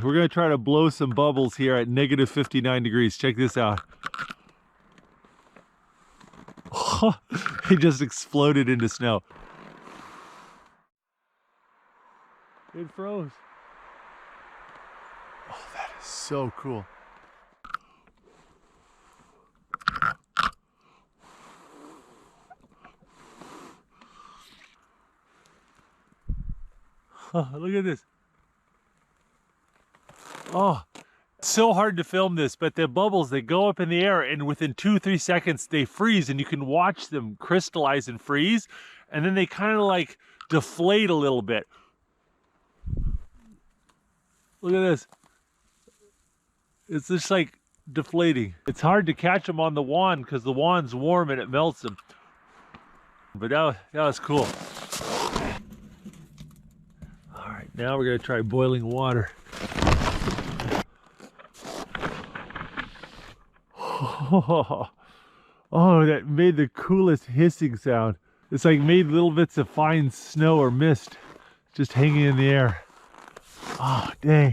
we're gonna try to blow some bubbles here at negative 59 degrees. Check this out. It just exploded into snow. It froze. Oh, that is so cool. Oh, look at this. Oh, it's so hard to film this, but the bubbles, they go up in the air and within 2-3 seconds they freeze, and you can watch them crystallize and freeze, and then they kind of like deflate a little bit. Look at this. It's just like deflating. It's hard to catch them on the wand because the wand's warm and it melts them. But that was cool. All right, now we're gonna try boiling water. Oh, that made the coolest hissing sound. It's like made little bits of fine snow or mist just hanging in the air. Oh, dang.